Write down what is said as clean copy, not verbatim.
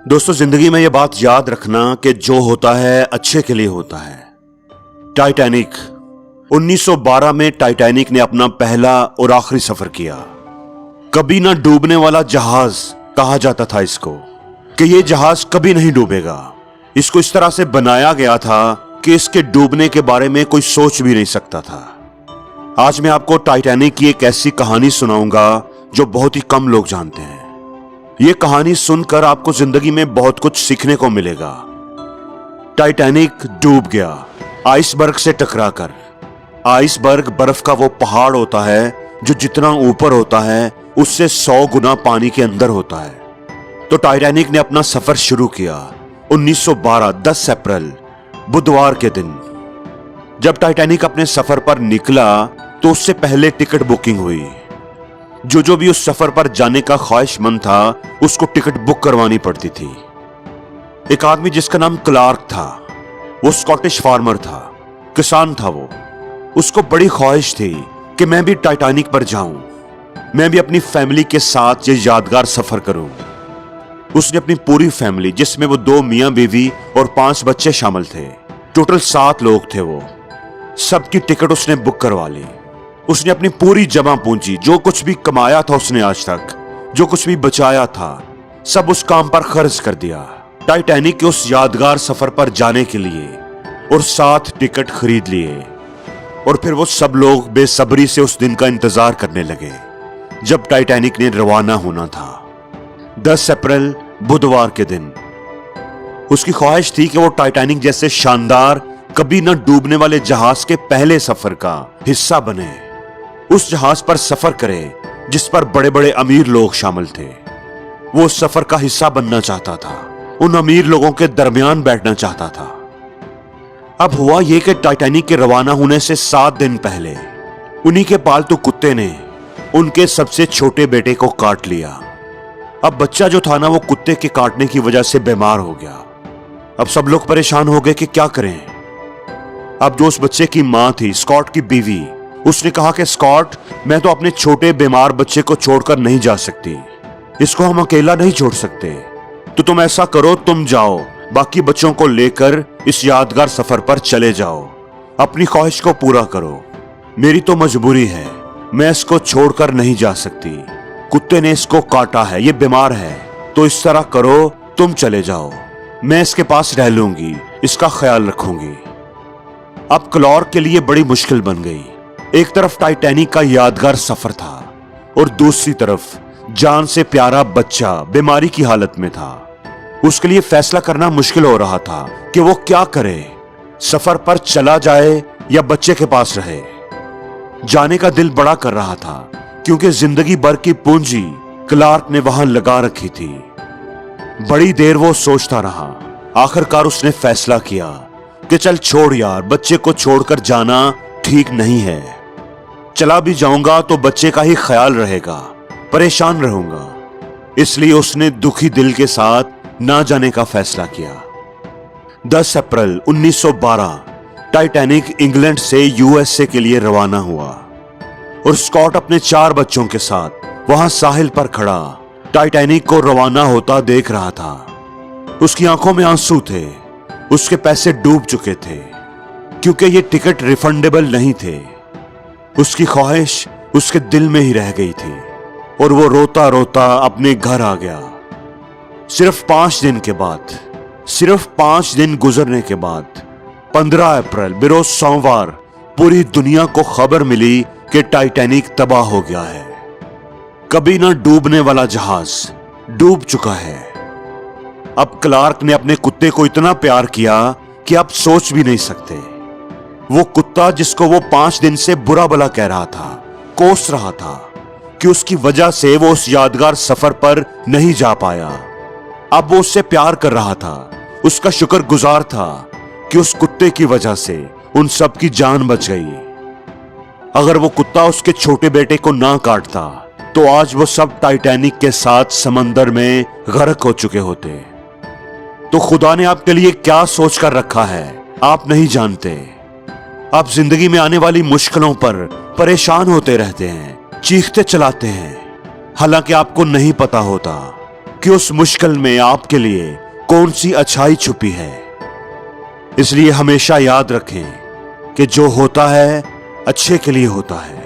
दोस्तों, जिंदगी में ये बात याद रखना कि जो होता है अच्छे के लिए होता है। टाइटैनिक 1912 में टाइटैनिक ने अपना पहला और आखिरी सफर किया। कभी ना डूबने वाला जहाज कहा जाता था इसको, कि ये जहाज कभी नहीं डूबेगा। इसको इस तरह से बनाया गया था कि इसके डूबने के बारे में कोई सोच भी नहीं सकता था। आज मैं आपको टाइटैनिक की एक ऐसी कहानी सुनाऊंगा जो बहुत ही कम लोग जानते हैं। ये कहानी सुनकर आपको जिंदगी में बहुत कुछ सीखने को मिलेगा। टाइटैनिक डूब गया आइसबर्ग से टकराकर। आइसबर्ग बर्फ का वो पहाड़ होता है जो जितना ऊपर होता है उससे 100 गुना पानी के अंदर होता है। तो टाइटैनिक ने अपना सफर शुरू किया 1912 10 अप्रैल बुधवार के दिन। जब टाइटैनिक अपने सफर पर निकला तो उससे पहले टिकट बुकिंग हुई। जो भी उस सफर पर जाने का ख्वाहिशमंद था उसको टिकट बुक करवानी पड़ती थी। एक आदमी जिसका नाम क्लार्क था, वो स्कॉटिश फार्मर था, किसान था। वो उसको बड़ी ख्वाहिश थी कि मैं भी टाइटैनिक पर जाऊं, मैं भी अपनी फैमिली के साथ ये यादगार सफर करूं। उसने अपनी पूरी फैमिली, जिसमें वो 2 मियां बीवी और 5 बच्चे शामिल थे, टोटल 7 लोग थे, वो सबकी टिकट उसने बुक करवा ली। उसने अपनी पूरी जमा पूंजी, जो कुछ भी कमाया था उसने आज तक, जो कुछ भी बचाया था, सब उस काम पर खर्च कर दिया, टाइटैनिक के उस यादगार सफर पर जाने के लिए। और 7 टिकट खरीद लिए। और फिर वो सब लोग बेसब्री से उस दिन का इंतजार करने लगे जब टाइटैनिक ने रवाना होना था। 10 अप्रैल बुधवार के दिन उसकी ख्वाहिश थी कि वो टाइटैनिक जैसे शानदार, कभी न डूबने वाले जहाज के पहले सफर का हिस्सा बने। उस जहाज पर सफर करे जिस पर बड़े बड़े अमीर लोग शामिल थे। वो उस सफर का हिस्सा बनना चाहता था, उन अमीर लोगों के दरमियान बैठना चाहता था। अब हुआ यह कि टाइटैनिक के रवाना होने से 7 दिन पहले उन्हीं के पालतू कुत्ते ने उनके सबसे छोटे बेटे को काट लिया। अब बच्चा जो था ना, वो कुत्ते के काटने की वजह से बीमार हो गया। अब सब लोग परेशान हो गए कि क्या करें। अब जो उस बच्चे की मां थी, स्कॉट की बीवी, उसने कहा कि स्कॉट, मैं तो अपने छोटे बीमार बच्चे को छोड़कर नहीं जा सकती, इसको हम अकेला नहीं छोड़ सकते। तो तुम ऐसा करो, तुम जाओ, बाकी बच्चों को लेकर इस यादगार सफर पर चले जाओ, अपनी ख्वाहिश को पूरा करो। मेरी तो मजबूरी है, मैं इसको छोड़कर नहीं जा सकती। कुत्ते ने इसको काटा है, ये बीमार है, तो इस तरह करो, तुम चले जाओ, मैं इसके पास रह लूंगी, इसका ख्याल रखूंगी। अब क्लार्क के लिए बड़ी मुश्किल बन गई। एक तरफ टाइटैनिक का यादगार सफर था और दूसरी तरफ जान से प्यारा बच्चा बीमारी की हालत में था। उसके लिए फैसला करना मुश्किल हो रहा था कि वो क्या करे, सफर पर चला जाए या बच्चे के पास रहे। जाने का दिल बड़ा कर रहा था क्योंकि जिंदगी भर की पूंजी क्लार्क ने वहां लगा रखी थी। बड़ी देर वो सोचता रहा। आखिरकार उसने फैसला किया कि चल छोड़ यार, बच्चे को छोड़कर जाना ठीक नहीं है। चला भी जाऊंगा तो बच्चे का ही ख्याल रहेगा, परेशान रहूंगा। इसलिए उसने दुखी दिल के साथ ना जाने का फैसला किया। 10 अप्रैल 1912 टाइटैनिक इंग्लैंड से यूएसए के लिए रवाना हुआ और स्कॉट अपने 4 बच्चों के साथ वहां साहिल पर खड़ा टाइटैनिक को रवाना होता देख रहा था। उसकी आंखों में आंसू थे, उसके पैसे डूब चुके थे क्योंकि ये टिकट रिफंडेबल नहीं थे। उसकी ख्वाहिश उसके दिल में ही रह गई थी और वो रोता रोता अपने घर आ गया। सिर्फ 5 दिन के बाद, सिर्फ 5 दिन गुजरने के बाद 15 अप्रैल बिरोज सोमवार पूरी दुनिया को खबर मिली कि टाइटैनिक तबाह हो गया है। कभी ना डूबने वाला जहाज डूब चुका है। अब क्लार्क ने अपने कुत्ते को इतना प्यार किया कि आप सोच भी नहीं सकते। वो कुत्ता जिसको वो 5 दिन से बुरा भला कह रहा था, कोस रहा था कि उसकी वजह से वो उस यादगार सफर पर नहीं जा पाया, अब वो उससे प्यार कर रहा था, उसका शुक्रगुजार था कि उस कुत्ते की वजह से उन सब की जान बच गई। अगर वो कुत्ता उसके छोटे बेटे को ना काटता तो आज वो सब टाइटैनिक के साथ समंदर में गर्क हो चुके होते। तो खुदा ने आपके लिए क्या सोच कर रखा है आप नहीं जानते। आप जिंदगी में आने वाली मुश्किलों पर परेशान होते रहते हैं, चीखते चलाते हैं, हालांकि आपको नहीं पता होता कि उस मुश्किल में आपके लिए कौन सी अच्छाई छुपी है। इसलिए हमेशा याद रखें कि जो होता है अच्छे के लिए होता है।